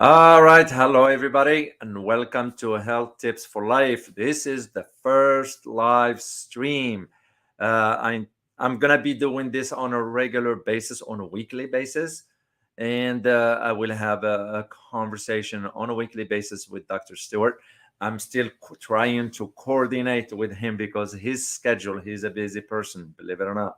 All right, hello everybody, and welcome to Health Tips for Life. This is the first live stream. I'm gonna be doing this on a regular basis, on a weekly basis, and I will have a conversation on a weekly basis with Dr. Stewart. I'm still trying to coordinate with him because his schedule, he's a busy person, believe it or not.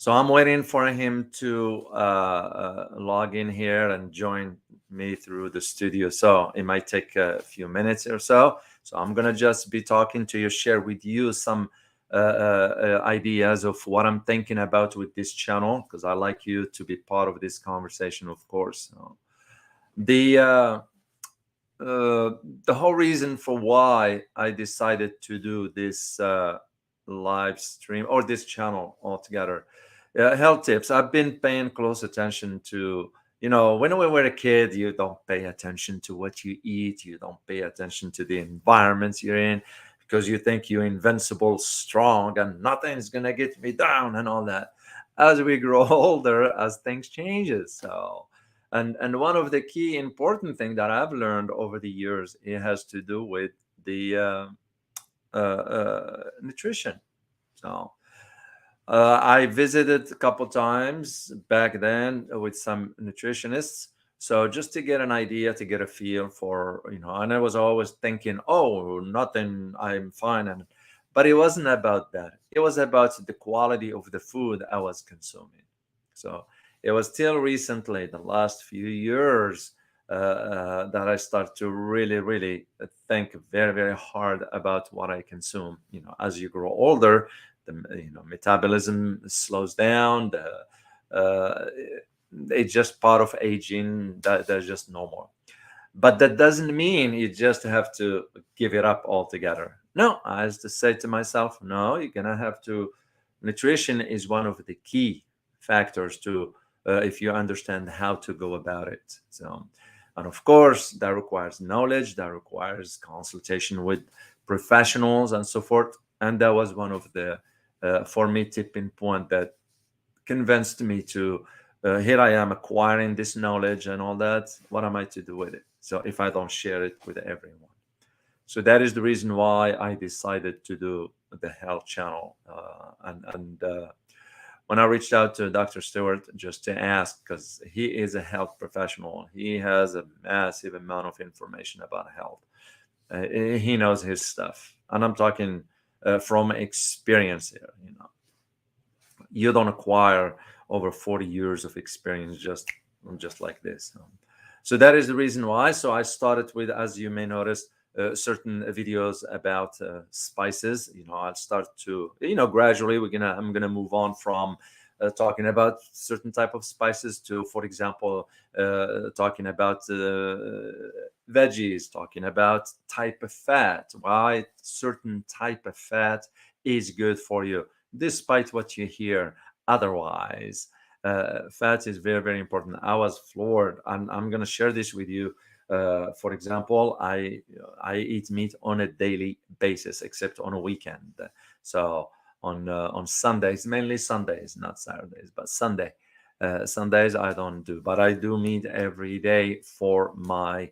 So I'm waiting for him to log in here and join me through the studio. So it might take a few minutes or so. So I'm gonna just be talking to you, share with you some ideas of what I'm thinking about with this channel, because I like you to be part of this conversation, of course. So the uh, uh, the whole reason for why I decided to do this live stream or this channel altogether, health tips. I've been paying close attention to, when we were a kid, you don't pay attention to what you eat, you don't pay attention to the environments you're in because you think you're invincible, strong, and nothing's gonna get me down and all that. As we grow older, as things changes, and one of the key important thing that I've learned over the years, it has to do with the nutrition. So I visited a couple times back then with some nutritionists. So just to get an idea, to get a feel for, and I was always thinking, oh, nothing, I'm fine. But it wasn't about that. It was about the quality of the food I was consuming. So it was till recently, the last few years, that I start to really, really think very, very hard about what I consume. As you grow older, the metabolism slows down. Uh, it's just part of aging. That there's just no more. But that doesn't mean you just have to give it up altogether. No, I have to say to myself, no, you're gonna have to. Nutrition is one of the key factors to, if you understand how to go about it. So, and of course, that requires knowledge, that requires consultation with professionals and so forth. And that was one of the, for me, tipping point that convinced me to, here I am acquiring this knowledge and all that. What am I to do with it? So if I don't share it with everyone, so that is the reason why I decided to do the health channel. And when I reached out to Dr. Stewart just to ask, because he is a health professional, he has a massive amount of information about health. He knows his stuff, and I'm talking from experience here. You don't acquire over 40 years of experience just like this. So that is the reason why. So I started with, as you may notice, certain videos about spices. I'll start to, gradually I'm gonna move on from talking about certain type of spices to, for example, talking about veggies, talking about type of fat, why certain type of fat is good for you, despite what you hear otherwise. Fat is very, very important. I was floored. I'm going to share this with you. For example, I eat meat on a daily basis, except on a weekend. So on Sundays, mainly Sundays, not Saturdays, but Sundays I don't do, but I do meat every day for my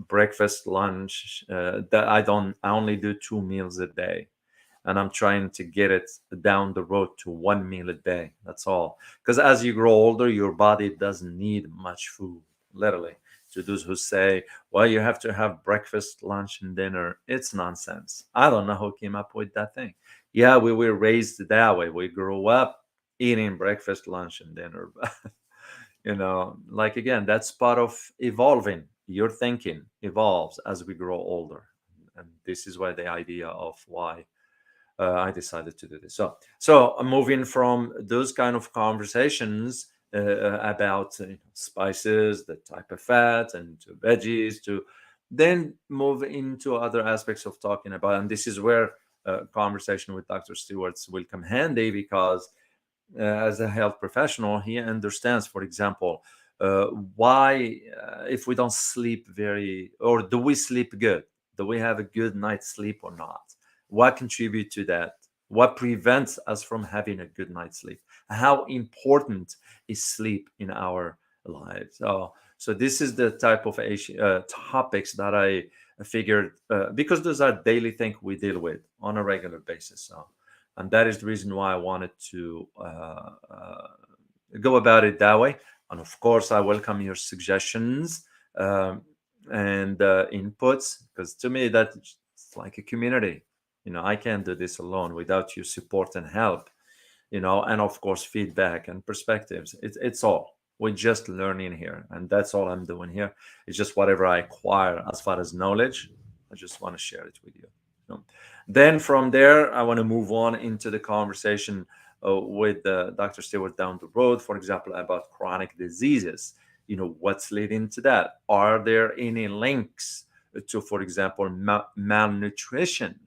breakfast, lunch. That I only do 2 meals a day, and I'm trying to get it down the road to 1 meal a day. That's all. Because as you grow older, your body doesn't need much food, literally. To those who say, well, you have to have breakfast, lunch, and dinner, it's nonsense. I don't know who came up with that thing. Yeah, we were raised that way. We grew up eating breakfast, lunch, and dinner. Like again, that's part of evolving. Your thinking evolves as we grow older. And this is why the idea of why I decided to do this. So moving from those kind of conversations about spices, the type of fat, and to veggies, to then move into other aspects of talking about, and this is where conversation with Dr. Stewart's will come handy because as a health professional, he understands, for example, why if we don't sleep or do we sleep good? Do we have a good night's sleep or not? What contribute to that? What prevents us from having a good night's sleep? How important is sleep in our life. So this is the type of topics that I figured, because those are daily things we deal with on a regular basis. So, and that is the reason why I wanted to go about it that way. And of course, I welcome your suggestions, um, and inputs, because to me that's like a community. I can't do this alone without your support and help. And of course, feedback and perspectives. It's all. We're just learning here, and that's all I'm doing here. It's just whatever I acquire as far as knowledge, I just want to share it with you. So, then from there, I want to move on into the conversation with Dr. Stewart down the road, for example, about chronic diseases. What's leading to that? Are there any links to, for example, malnutrition?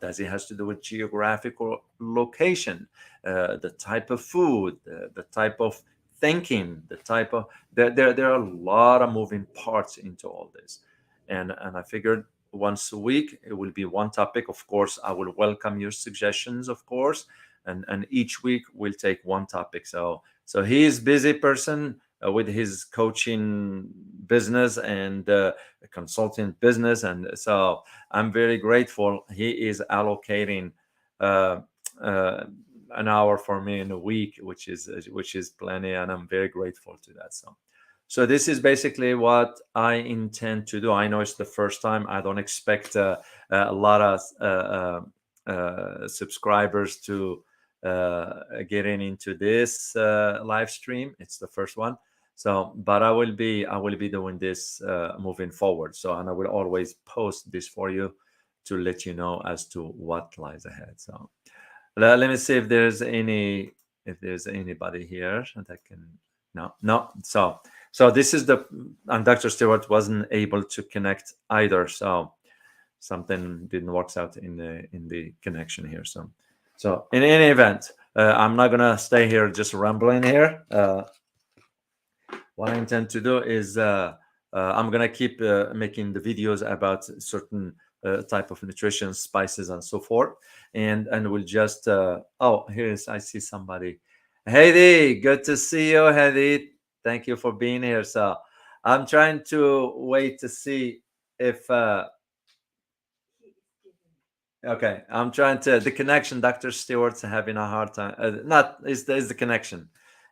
Does it has to do with geographical location, the type of food, the type of thinking, the type of there are a lot of moving parts into all this, and I figured once a week it will be one topic. Of course, I will welcome your suggestions, of course, and each week we'll take one topic. So he is busy person with his coaching business and consulting business, and so I'm very grateful he is allocating uh, uh, an hour for me in a week, which is plenty, and I'm very grateful to that. So this is basically what I intend to do. I know it's the first time. I don't expect a lot of subscribers to getting into this live stream. It's the first one. So, but I will be doing this moving forward. So, and I will always post this for you to let you know as to what lies ahead. So, let me see if there's anybody here that can. No, no. So this is and Dr. Stewart wasn't able to connect either. So something didn't work out in the connection here. So in any event, I'm not gonna stay here just rambling here. What I intend to do is I'm gonna keep making the videos about certain type of nutrition, spices, and so forth, and we'll just here's I see somebody. Heidi, good to see you, Heidi. Thank you for being here. So I'm trying to wait to see if okay, I'm trying to the connection. Dr. Stewart's having a hard time. Not is the connection,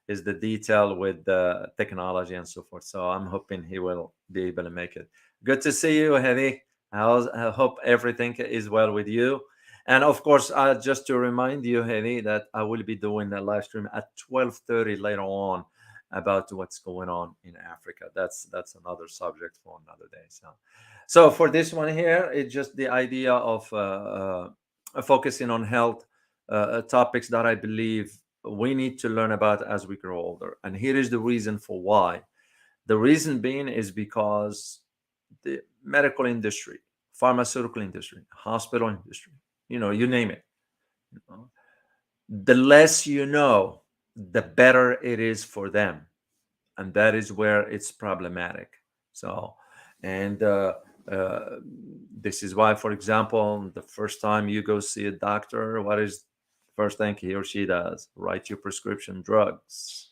is the detail with the technology and so forth. So I'm hoping he will be able to make it. Good to see you, Heavy. I hope everything is well with you. And of course, just to remind you, Heavy, that I will be doing a live stream at 12:30 later on about what's going on in Africa. That's another subject for another day. So for this one here, it's just the idea of focusing on health topics that I believe we need to learn about as we grow older. And here is the reason for why. The reason being is because the medical industry, pharmaceutical industry, hospital industry, you name it. you know, the less you know, the better it is for them, and that is where it's problematic. So, and this is why, for example, the first time you go see a doctor, what is the first thing he or she does? Write you prescription drugs.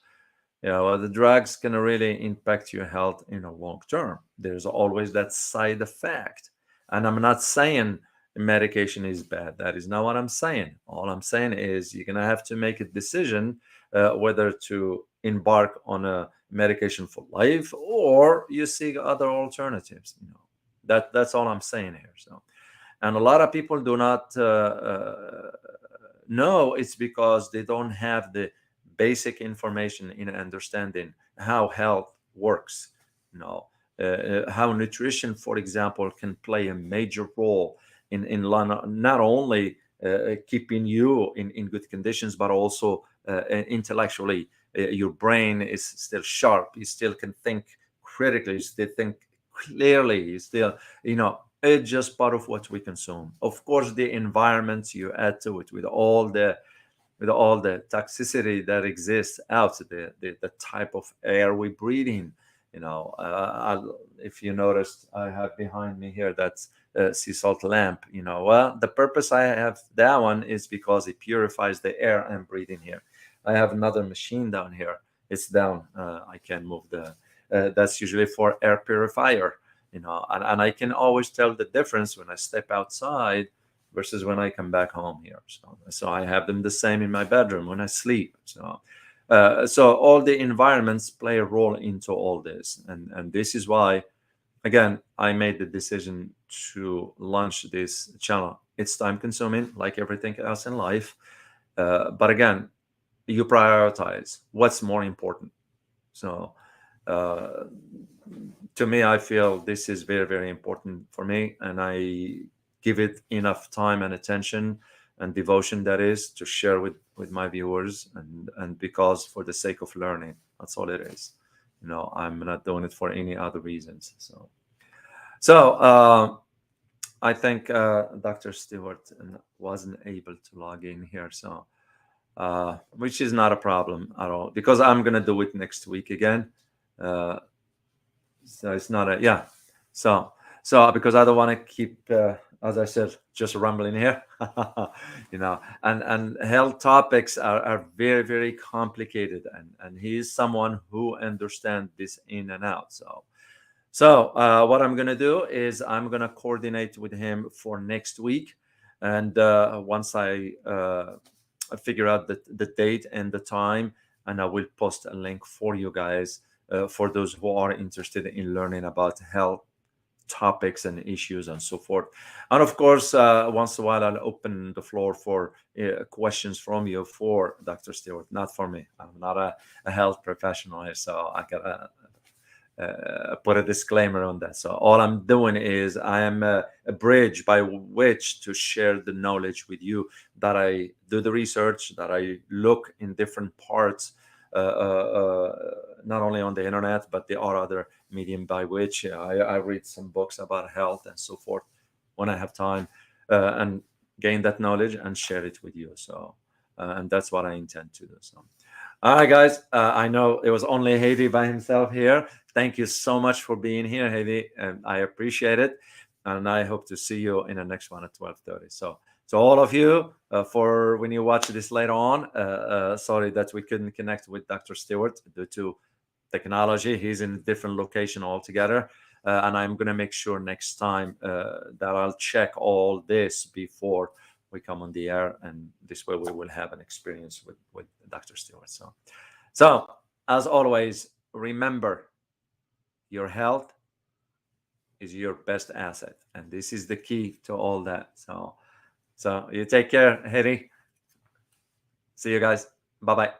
Well, the drugs can really impact your health in a long term. There's always that side effect. And I'm not saying medication is bad. That is not what I'm saying. All I'm saying is you're going to have to make a decision whether to embark on a medication for life or you seek other alternatives. That's all I'm saying here. So, and a lot of people do not know it's because they don't have the basic information in understanding how health works. How nutrition, for example, can play a major role in not only keeping you in good conditions, but also intellectually. Your brain is still sharp. You still can think critically. You still think clearly. You still, it's just part of what we consume. Of course, the environment you add to it with all the toxicity that exists out there, the type of air we breathe in. If you noticed, I have behind me here that's sea salt lamp. Well, the purpose I have that one is because it purifies the air I'm breathing here. I have another machine down here. it's down. I can move the. That's usually for air purifier, and I can always tell the difference when I step outside versus when I come back home here. So I have them the same in my bedroom when I sleep. So all the environments play a role into all this, and this is why, again, I made the decision to launch this channel. It's time consuming, like everything else in life, but again, you prioritize what's more important. So uh, to me, I feel this is very, very important for me, and I give it enough time and attention and devotion, that is, to share with my viewers, and because for the sake of learning, that's all it is. I'm not doing it for any other reasons. So I think Dr. Stewart wasn't able to log in here, so which is not a problem at all, because I'm gonna do it next week again. Uh, so it's not a, yeah. So because I don't want to keep, as I said, just rambling here, and health topics are very, very complicated, and he is someone who understands this in and out. So what I'm gonna do is I'm gonna coordinate with him for next week, and once I figure out the date and the time, and I will post a link for you guys, for those who are interested in learning about health topics and issues and so forth. And of course, once in a while, I'll open the floor for questions from you for Dr. Stewart, not for me. I'm not a health professional here, so I gotta put a disclaimer on that. So all I'm doing is I am a bridge by which to share the knowledge with you, that I do the research, that I look in different parts, not only on the internet, but there are other medium by which I read some books about health and so forth when I have time, and gain that knowledge and share it with you. So, and that's what I intend to do. So, all right, guys. I know it was only Haiti by himself here. Thank you so much for being here, Haiti, and I appreciate it. And I hope to see you in the next one at 12:30. So all of you, for when you watch this later on, sorry that we couldn't connect with Dr. Stewart due to technology. He's in a different location altogether. And I'm going to make sure next time that I'll check all this before we come on the air. And this way we will have an experience with Dr. Stewart. So as always, remember, your health is your best asset. And this is the key to all that. So you take care, Harry. See you guys. Bye bye.